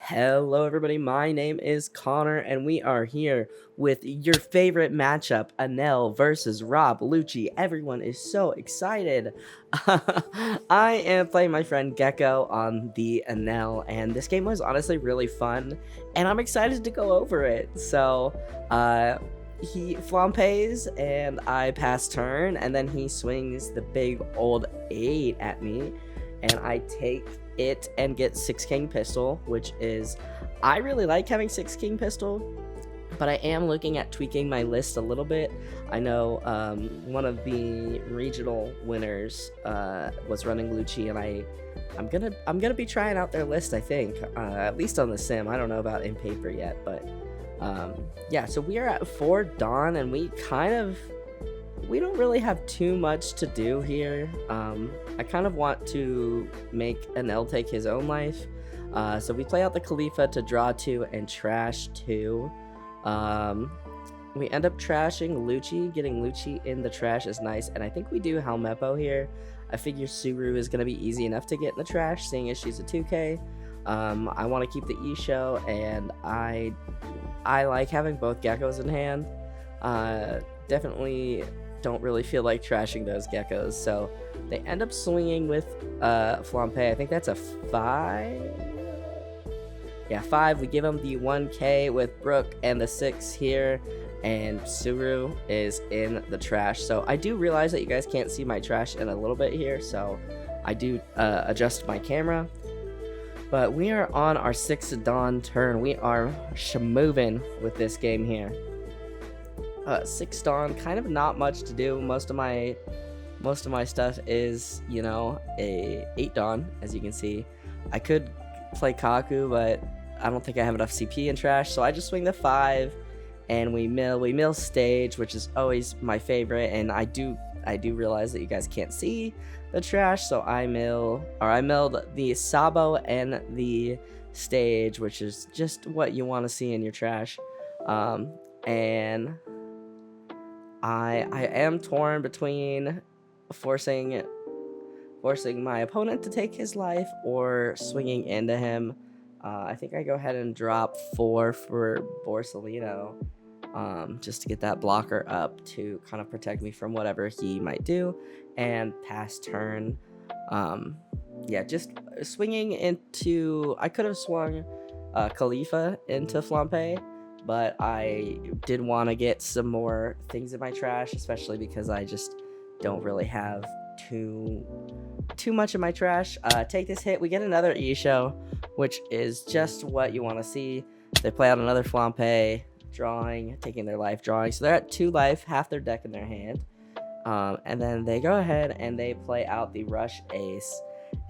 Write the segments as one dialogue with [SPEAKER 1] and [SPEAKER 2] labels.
[SPEAKER 1] Hello everybody, my name is Connor and we are here with your favorite matchup, Enenl versus Rob Lucci. Everyone is so excited. I am playing my friend Gecko on the Enenl and this game was honestly really fun and I'm excited to go over it. So he flampees and I pass turn and then he swings the big old 8 at me and I take it and get 6 king pistol, which is, I really like having 6 king pistol, but I am looking at tweaking my list a little bit. I know one of the regional winners was running Lucci, and I'm gonna be trying out their list. I think at least on the sim. I don't know about in paper yet, but yeah. So we are at 4 Dawn, and we don't really have too much to do here. I kind of want to make Enenl take his own life. So we play out the Khalifa to draw 2 and trash 2. We end up trashing Lucci. Getting Lucci in the trash is nice. And I think we do Helmeppo here. I figure Suru is going to be easy enough to get in the trash, seeing as she's a 2k. I want to keep the E-show, and I like having both geckos in hand. Definitely don't really feel like trashing those geckos, so they end up swinging with Flampe. I think that's a 5. Yeah, 5. We give him the 1k with Brook and the 6 here, and Suru is in the trash. So I do realize that you guys can't see my trash in a little bit here, so I do adjust my camera. But we are on our 6th Dawn turn. We are moving with this game here. 6 Dawn, kind of not much to do. Most of my stuff is, you know, a 8 Dawn, as you can see. I could play Kaku, but I don't think I have enough CP in trash, so I just swing the 5 and we mill stage, which is always my favorite, and I do realize that you guys can't see the trash, so I milled the Sabo and the stage, which is just what you want to see in your trash. And I am torn between forcing my opponent to take his life or swinging into him. I think I go ahead and drop 4 for Borsalino, just to get that blocker up to kind of protect me from whatever he might do, and pass turn. Yeah, just swinging into, I could have swung Khalifa into Flampe, but I did want to get some more things in my trash, especially because I just don't really have too much in my trash. Take this hit, we get another E-show, which is just what you want to see. They play out another Flampe, drawing, taking their life, drawing. So they're at 2 life, half their deck in their hand. And then they go ahead and they play out the Rush Ace.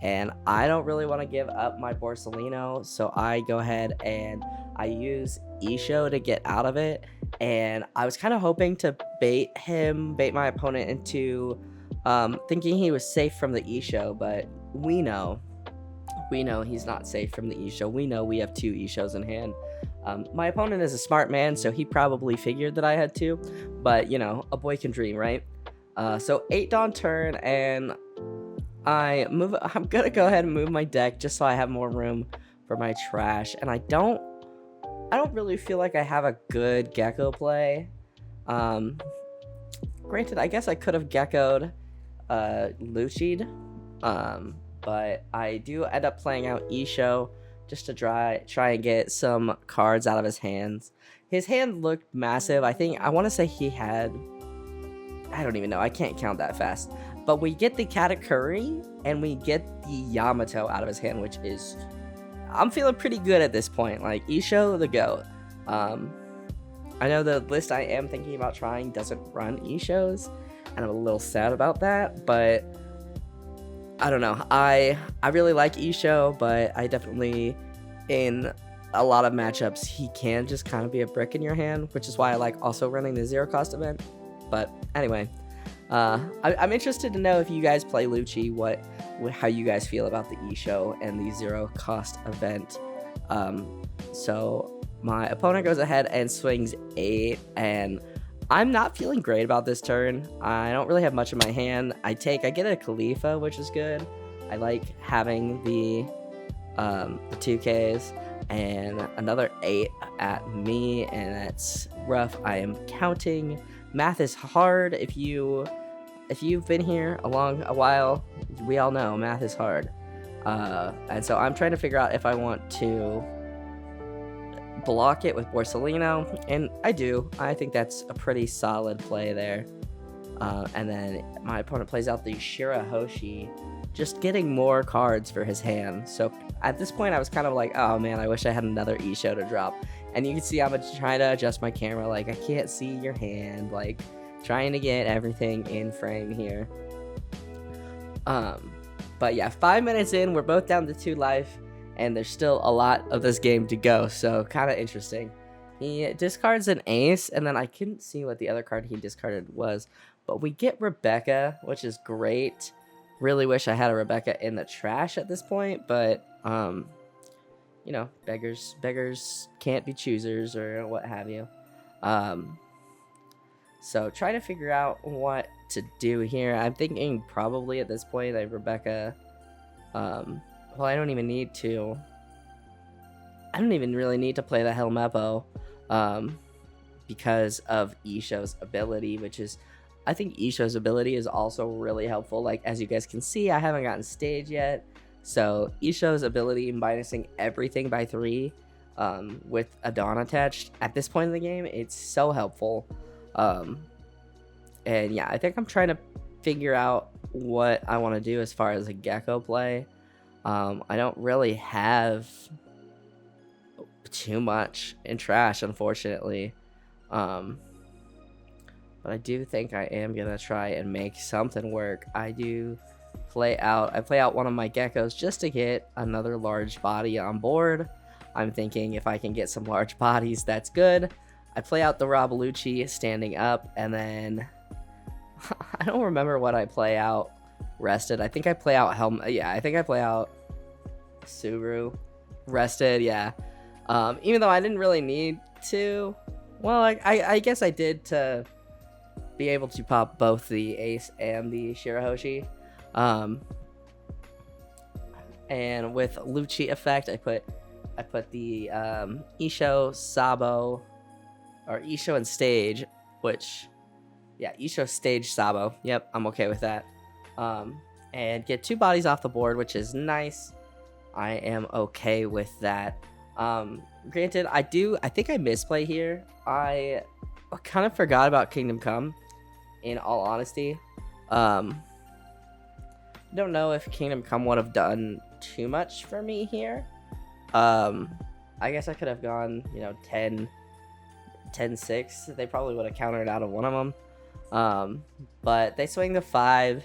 [SPEAKER 1] And I don't really want to give up my Borsalino, so I go ahead and I use E-show to get out of it. And I was kind of hoping to bait my opponent into thinking he was safe from the E-show, but we know he's not safe from the E-show. We know we have 2 E-shows in hand. My opponent is a smart man, so he probably figured that I had 2, but you know, a boy can dream, right? So 8 Dawn turn, and I'm gonna go ahead and move my deck just so I have more room for my trash, and I don't really feel like I have a good gecko play. Granted, I guess I could have geckoed Lucci'd, but I do end up playing out E-show just to try and get some cards out of his hands. His hand looked massive. I want to say he had, I don't even know, I can't count that fast. But we get the Katakuri and we get the Yamato out of his hand, which is, I'm feeling pretty good at this point. Like, E-show the GOAT. I know the list I am thinking about trying doesn't run E-shows, and I'm a little sad about that, but I don't know. I really like E-show, but I definitely, in a lot of matchups, he can just kind of be a brick in your hand, which is why I like also running the 0 cost event. But anyway, I'm interested to know if you guys play Lucci, how you guys feel about the E-show and the 0 cost event. So my opponent goes ahead and swings 8, and I'm not feeling great about this turn. I don't really have much in my hand. I get a Khalifa, which is good. I like having the 2Ks, and another 8 at me, and that's rough. I am counting. Math is hard. If you've been here along a while, we all know math is hard. And so I'm trying to figure out if I want to block it with Borsellino, and I do. I think that's a pretty solid play there. And then my opponent plays out the Shirahoshi, just getting more cards for his hand. So at this point, I was kind of like, oh man, I wish I had another Isho to drop. And you can see I'm trying to adjust my camera, like I can't see your hand, like trying to get everything in frame here. But yeah, 5 minutes in, we're both down to 2 life, and there's still a lot of this game to go, so kind of interesting. He discards an ace, and then I couldn't see what the other card he discarded was, but we get Rebecca, which is great. Really wish I had a Rebecca in the trash at this point, but you know, beggars can't be choosers, or what have you. So try to figure out what to do here. I'm thinking probably at this point that Rebecca, well, I don't even really need to play the Helmeppo, because of Isho's ability, which is, I think Isho's ability is also really helpful. Like, as you guys can see, I haven't gotten stage yet, so Isho's ability minusing everything by 3, with a Dawn attached at this point in the game, it's so helpful. And yeah, I think I'm trying to figure out what I want to do as far as a Gecko play. I don't really have too much in trash, unfortunately. But I do think I am gonna try and make something work. I play out one of my Geckos just to get another large body on board. I'm thinking if I can get some large bodies, that's good. I play out the Rob Lucci standing up, and then I don't remember what I play out rested. I think I play out I think I play out Subaru rested, yeah. Even though I didn't really need to. Well, I guess I did to be able to pop both the ace and the Shirahoshi. And with Lucci effect, I put the Isho, Sabo, or Isho and stage, which, yeah, Isho, stage, Sabo. Yep, I'm okay with that. And get 2 bodies off the board, which is nice. I am okay with that. Granted, I think I misplay here. I kind of forgot about Kingdom Come, in all honesty. Don't know if Kingdom Come would have done too much for me here. I guess I could have gone, 10-6. They probably would have countered out of one of them. But they swing the 5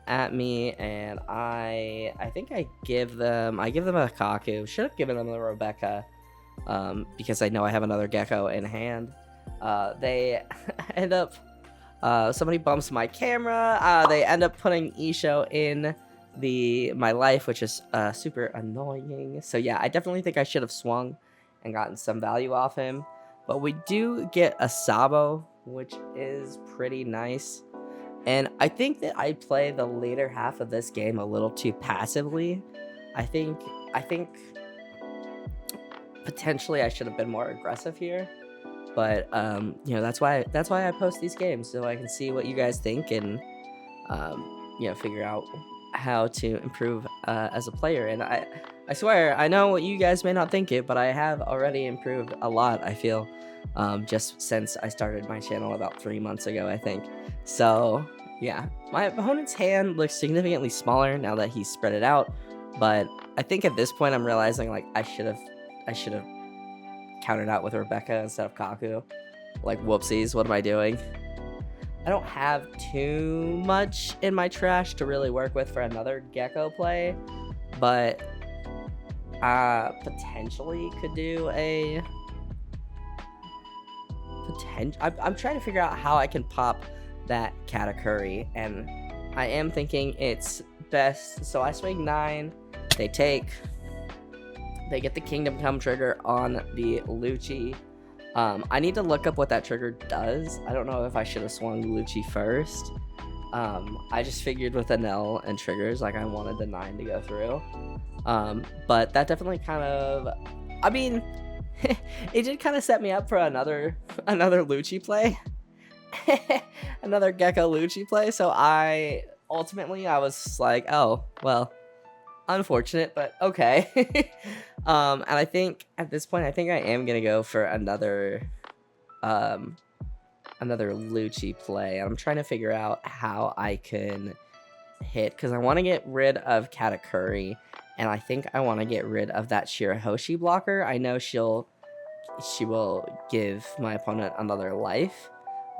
[SPEAKER 1] at me, and I think I give them a Kaku. Should have given them the Rebecca, because I know I have another Gecko in hand. They end up, somebody bumps my camera. They end up putting Isho in my life, which is super annoying. So yeah, I definitely think I should have swung and gotten some value off him. But we do get a Sabo, which is pretty nice. And I think that I play the later half of this game a little too passively. I think potentially I should have been more aggressive here. But that's why I post these games, so I can see what you guys think and figure out how to improve as a player. And I swear, I know you guys may not think it, but I have already improved a lot, I feel, just since I started my channel about 3 months ago, I think. So yeah, my opponent's hand looks significantly smaller now that he's spread it out, but I think at this point I'm realizing, like, I should have countered out with Rebecca instead of Kaku. Like, whoopsies, what am I doing? I don't have too much in my trash to really work with for another Gecko play, but potentially could do a I'm trying to figure out how I can pop that Katakuri, and I am thinking it's best. So I swing 9, they get the Kingdom Come trigger on the Lucci. I need to look up what that trigger does. I don't know if I should have swung Lucci first. I just figured with Enenl and triggers, like, I wanted the 9 to go through. But that definitely kind of I mean, it did kind of set me up for another Lucci play. Another Gecko Lucci play. So I was like, oh, well, unfortunate, but okay. And I think at this point, I think I am gonna go for another Lucci play. I'm trying to figure out how I can hit, because I want to get rid of Katakuri, and I think I want to get rid of that Shirahoshi blocker. I know she will give my opponent another life,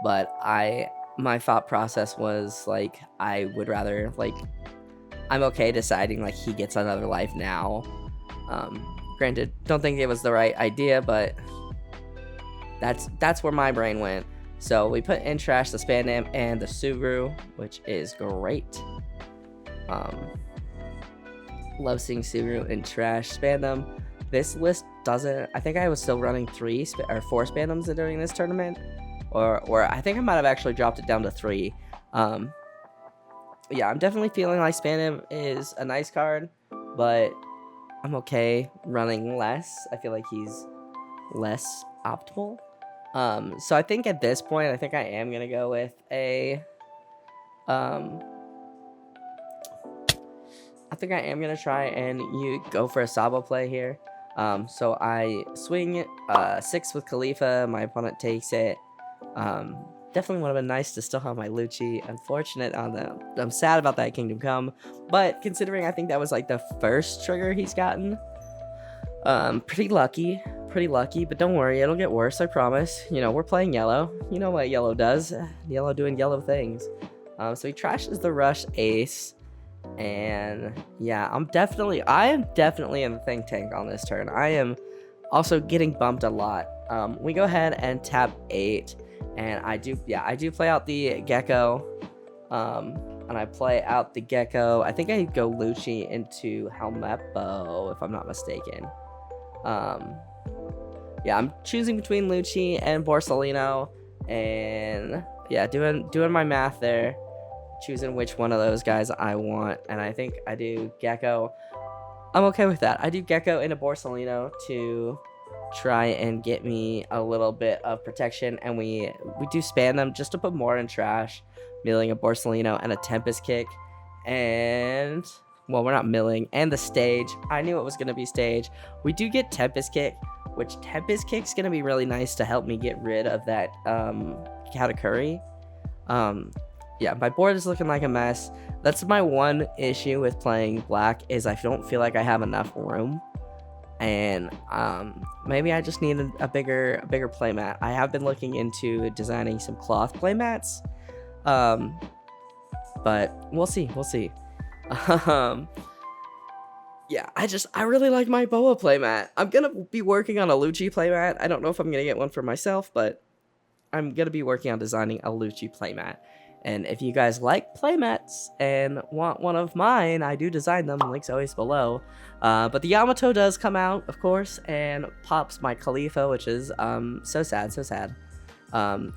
[SPEAKER 1] but my thought process was like, I would rather, like, I'm okay deciding like he gets another life now. Granted, don't think it was the right idea, but that's where my brain went. So we put in trash the Spandam and the Sugru, which is great. Love seeing Sugru in trash. Spandam. This list doesn't. I think I was still running 4 Spandams during this tournament, or I think I might have actually dropped it down to 3. Yeah, I'm definitely feeling like Spandam is a nice card, but I'm okay running less. I feel like he's less optimal. So I think at this point, I think I am gonna go with a I think I am gonna try and go for a Sabo play here. So I swing 6 with Khalifa. My opponent takes it. Definitely would have been nice to still have my Lucci. Unfortunate on them. I'm sad about that Kingdom Come, but considering I think that was like the first trigger he's gotten, pretty lucky. But don't worry, it'll get worse. I promise. You know, we're playing yellow. You know what yellow does? Yellow doing yellow things. So he trashes the Rush Ace. And yeah, I am definitely in the think tank on this turn. I am also getting bumped a lot. We go ahead and tap 8, and I do play out the Gecko. And I play out the Gecko. I think I go Lucci into Helmeppo, if I'm not mistaken. Yeah, I'm choosing between Lucci and Borsalino, and yeah, doing my math there. Choosing which one of those guys I want, and I think I do Gecko. I'm okay with that. I do Gecko into Borsalino to try and get me a little bit of protection, and we do span them just to put more in trash, milling a Borsalino and a Tempest Kick, and well, we're not milling, and the stage. I knew it was going to be stage. We do get Tempest Kick, which Tempest Kick's going to be really nice to help me get rid of that Katakuri. Yeah, my board is looking like a mess. That's my one issue with playing black, is I don't feel like I have enough room. And maybe I just need a bigger playmat. I have been looking into designing some cloth playmats. But we'll see. Yeah, I really like my Boa playmat. I'm gonna be working on a Lucci playmat. I don't know if I'm gonna get one for myself, but I'm gonna be working on designing a Lucci playmat. And if you guys like playmats and want one of mine, I do design them. Link's always below. But the Yamato does come out, of course, and pops my Khalifa, which is so sad.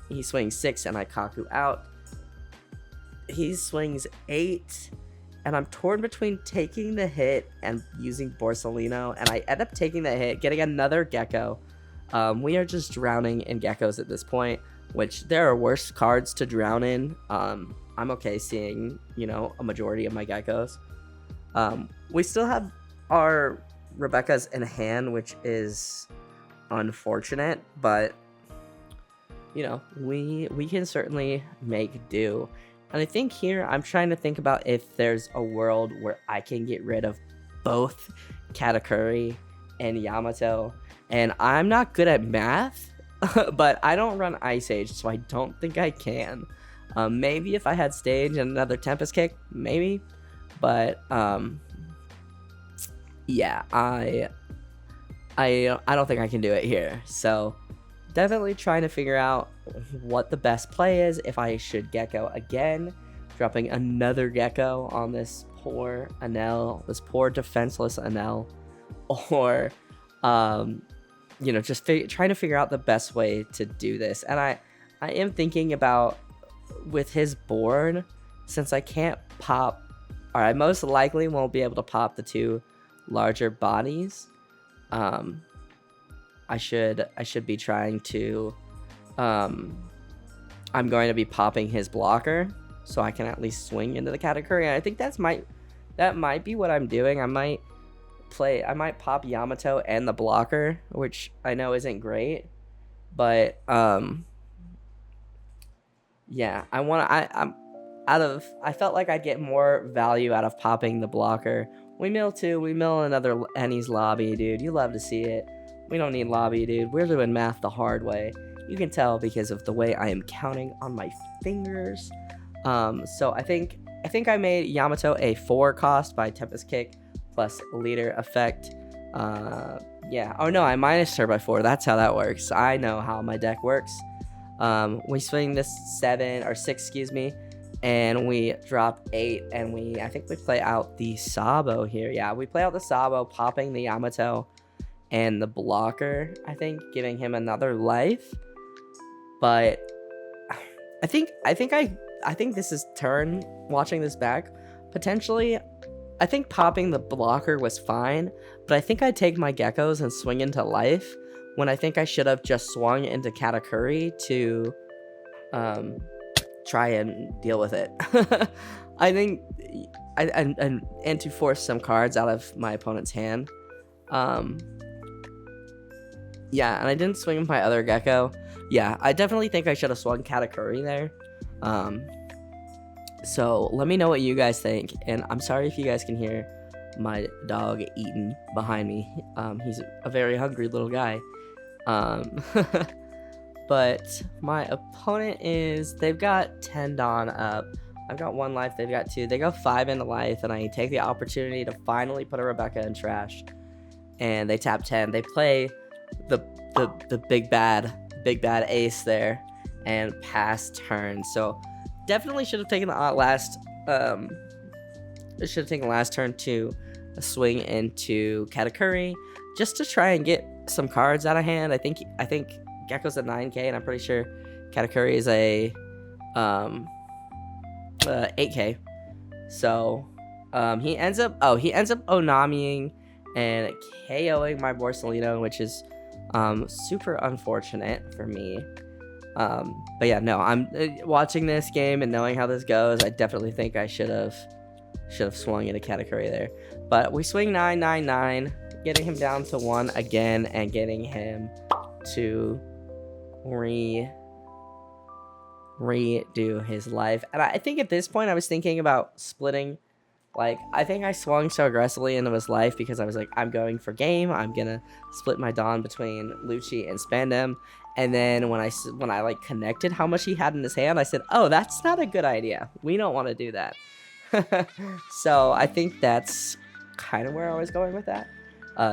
[SPEAKER 1] He swings 6 and I Kaku out. He swings 8, and I'm torn between taking the hit and using Borsalino, and I end up taking the hit, getting another Gecko. We are just drowning in Geckos at this point, which there are worse cards to drown in. I'm okay seeing, a majority of my Geckos. We still have our Rebecca's in hand, which is unfortunate, but we can certainly make do. And I think here I'm trying to think about if there's a world where I can get rid of both Katakuri and Yamato. And I'm not good at math, but I don't run Ice Age, so I don't think I can. Maybe if I had stage and another Tempest Kick, maybe. But yeah, I don't think I can do it here. So definitely trying to figure out what the best play is, if I should Gecko again, dropping another Gecko on this poor Enenl, this poor defenseless Enenl, or just trying to figure out the best way to do this. And I am thinking about, with his board, since I can't pop, or I most likely won't be able to pop the 2 larger bodies, I should be trying to I'm going to be popping his blocker so I can at least swing into the category. And I think that might be what I'm doing. I might pop Yamato and the blocker, which I know isn't great, but yeah, I felt like I'd get more value out of popping the blocker. We mill another Ennie's lobby, dude. You love to see it. We don't need lobby, dude. We're doing math the hard way. You can tell because of the way I am counting on my fingers. So I think I made Yamato a 4 cost by Tempest Kick plus leader effect. Yeah. Oh no, I minus her by 4. That's how that works. I know how my deck works. We swing this 7 or 6, excuse me, and we drop 8, and I think we play out the Sabo here. Yeah, we play out the Sabo, popping the Yamato and the blocker, I think, giving him another life. But I think this is turn watching this back. Potentially, I think popping the blocker was fine, but I think I'd take my geckos and swing into life when I think I should have just swung into Katakuri to try and deal with it. I think and to force some cards out of my opponent's hand. Yeah, and I didn't swing with my other gecko. Yeah, I definitely think I should have swung Katakuri there. So let me know what you guys think, and I'm sorry if you guys can hear my dog eating behind me. He's a very hungry little guy. But my opponent they've got 10 Dawn up. I've got 1 life, they've got 2. They go 5 into life, and I take the opportunity to finally put a Rebecca in trash. And they tap 10. They play the big bad ace there and pass turn. So definitely should have taken the last turn to swing into Katakuri just to try and get some cards out of hand. I think Gecko's at 9k, and I'm pretty sure Katakuri is a 8k. So he ends up Onamiing and KOing my Borsalino, which is super unfortunate for me. But yeah, no, I'm watching this game and knowing how this goes, I definitely think I should have swung into Katakuri there. But we swing 999, getting him down to 1 again and getting him to redo his life. And I think at this point I was thinking about splitting. Like, I think I swung so aggressively into his life because I was like, I'm going for game. I'm gonna split my Dawn between Lucci and Spandem. And then when I like connected how much he had in his hand, I said, oh, that's not a good idea. We don't want to do that. So I think that's kind of where I was going with that.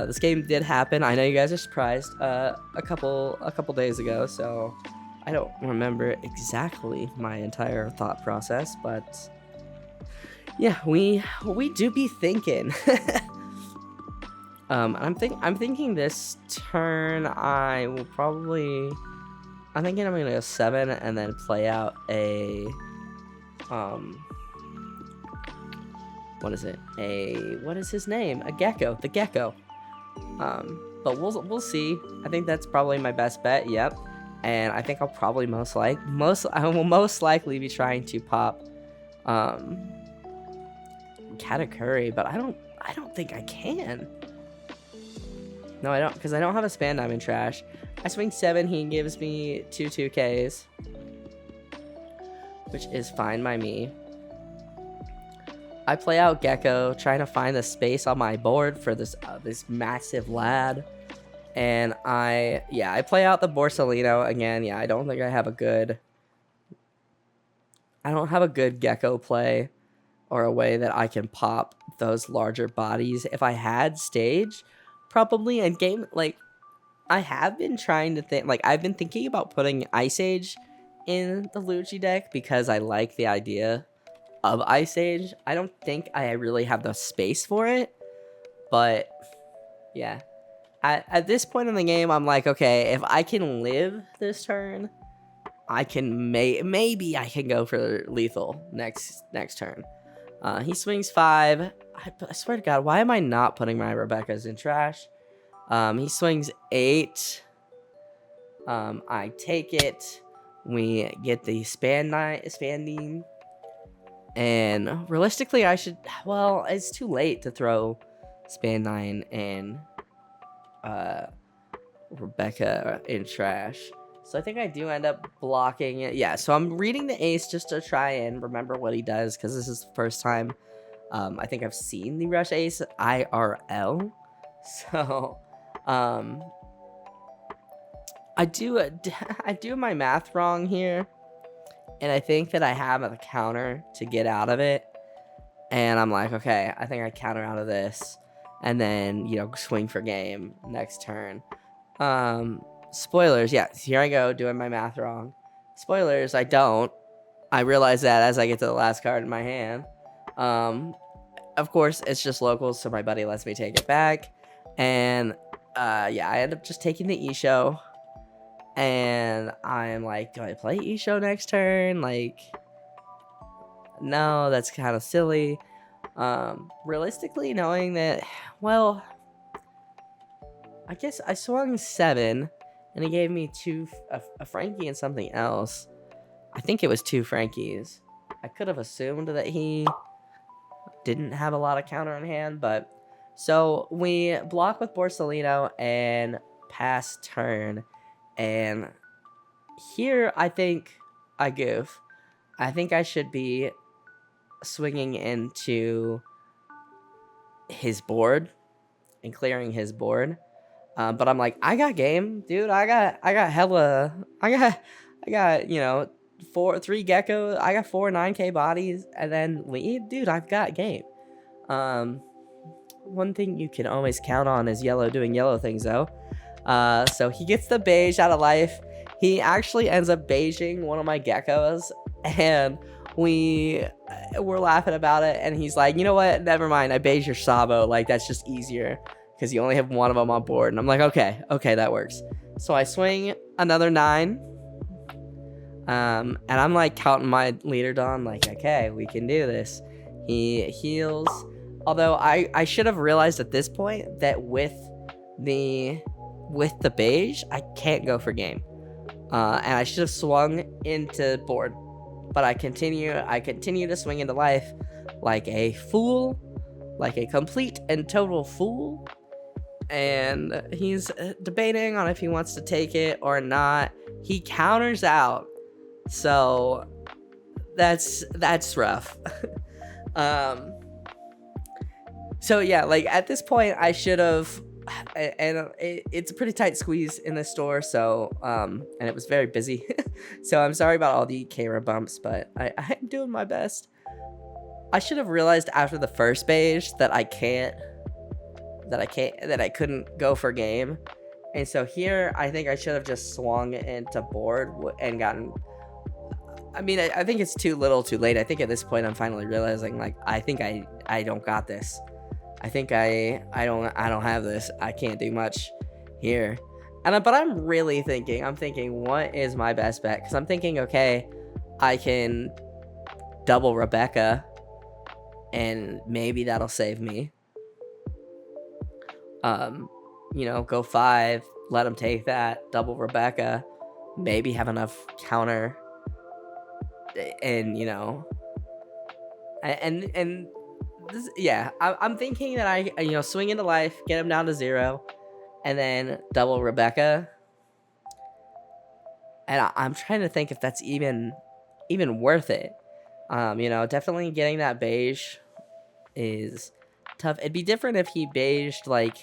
[SPEAKER 1] This game did happen. I know you guys are surprised. A couple days ago, so I don't remember exactly my entire thought process, but yeah, we do be thinking. I'm thinking this turn I'm thinking I'm gonna go 7 and then play out a what is his name? A gecko, the gecko. But we'll see. I think that's probably my best bet. Yep. And I think I'll probably I will most likely be trying to pop Katakuri, but I don't think I can. No, I don't, because I don't have a Span Diamond Trash. I swing 7, he gives me 2/2Ks, which is fine by me. I play out Gecko, trying to find the space on my board for this massive lad. And I play out the Borsalino again. Yeah, I don't think I have a good Gecko play or a way that I can pop those larger bodies. If I had stage, probably in game, like, I have been trying to think, like, I've been thinking about putting Ice Age in the Lucci deck because I like the idea of Ice Age. I don't think I really have the space for it, but yeah. At this point in the game, I'm like, okay, if I can live this turn, I can maybe I can go for lethal next turn. He swings 5. I swear to God, why am I not putting my Rebecca's in trash? He swings 8. I take it. We get the Spandine. And realistically, I should... Well, it's too late to throw Spandine and Rebecca in trash. So I think I do end up blocking it. Yeah, so I'm reading the ace just to try and remember what he does, because this is the first time I think I've seen the rush ace IRL. So I do my math wrong here, and I think that I have a counter to get out of it. And I'm like, okay, I think I counter out of this, and then, you know, swing for game next turn. Spoilers, yeah, here I go doing my math wrong. Spoilers, I don't. I realize that as I get to the last card in my hand. Of course, it's just locals, so my buddy lets me take it back. And yeah, I end up just taking the E-Show. And I'm like, do I play E-Show next turn? Like, no, that's kind of silly. Realistically, knowing that, well, I guess I swung 7, and he gave me a Frankie and something else. I think it was 2 Frankies. I could have assumed that he didn't have a lot of counter in hand, but... So, we block with Borsellino and pass turn, and here I think I goof. I think I should be swinging into his board and clearing his board. But I'm like, I got game, dude. I got hella, I got, you know, 3 geckos. I got 4 9K bodies, and then lead, dude. I've got game. One thing you can always count on is Yellow doing yellow things, though. So he gets the beige out of life. He actually ends up beiging one of my geckos, and we're laughing about it. And he's like, you know what? Never mind. I beige your Sabo. Like, that's just easier, because you only have one of them on board. And I'm like, okay, that works. So I swing another 9. And I'm like counting my leader Don, like, okay, we can do this. He heals. Although I should have realized at this point that with the beige, I can't go for game. And I should have swung into board. But I continue to swing into life like a fool, like a complete and total fool. And he's debating on if he wants to take it or not. He counters out. So that's rough. So yeah, like at this point I should have, and it's a pretty tight squeeze in the store, so and it was very busy. So I'm sorry about all the camera bumps, but I'm doing my best. I should have realized after the first beige that I couldn't go for game. And so here I think I should have just swung into board and gotten... I mean, I think it's too little too late. I think at this point I'm finally realizing, like, I think I don't got this. I think I don't have this. I can't do much here. But I'm really thinking, what is my best bet? Because I'm thinking, okay, I can double Rebecca, and maybe that'll save me. You know, go 5, let him take that, double Rebecca, maybe have enough counter, and you know, and this, yeah, I'm thinking that I, you know, swing into life, get him down to 0, and then double Rebecca. And I'm trying to think if that's even worth it. You know, definitely getting that beige is tough. It'd be different if he beiged like...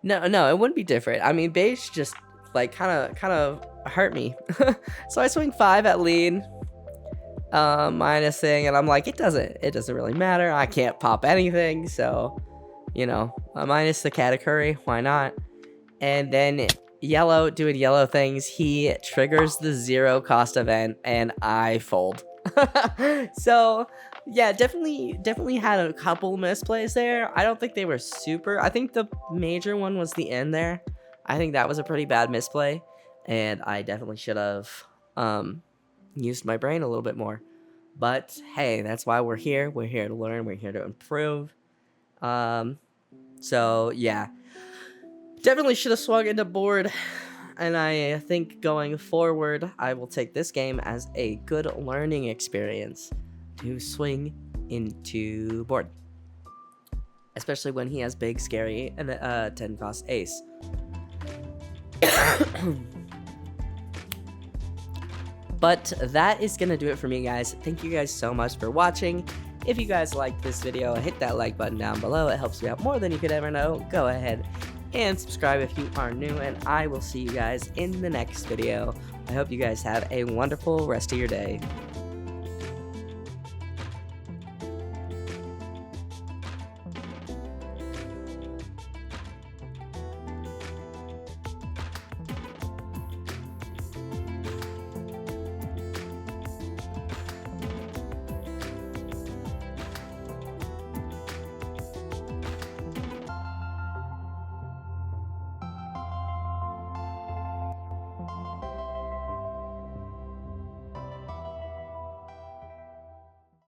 [SPEAKER 1] No, it wouldn't be different. I mean, beige just like kind of hurt me. So I swing 5 at lead, minus thing, and I'm like, it doesn't really matter. I can't pop anything, so you know, minus the Katakuri, why not? And then Yellow doing yellow things, he triggers the 0 cost event, and I fold. So yeah, definitely had a couple misplays there. I don't think they were super. I think the major one was the end there. I think that was a pretty bad misplay, and I definitely should have used my brain a little bit more. But hey, that's why we're here. We're here to learn. We're here to improve. So yeah, definitely should have swung into board. and I think going forward, I will take this game as a good learning experience to swing into board. Especially when he has big, scary, and 10 cost ace. But that is gonna do it for me, guys. Thank you guys so much for watching. If you guys liked this video, hit that like button down below. It helps me out more than you could ever know. Go ahead and subscribe if you are new, and I will see you guys in the next video. I hope you guys have a wonderful rest of your day.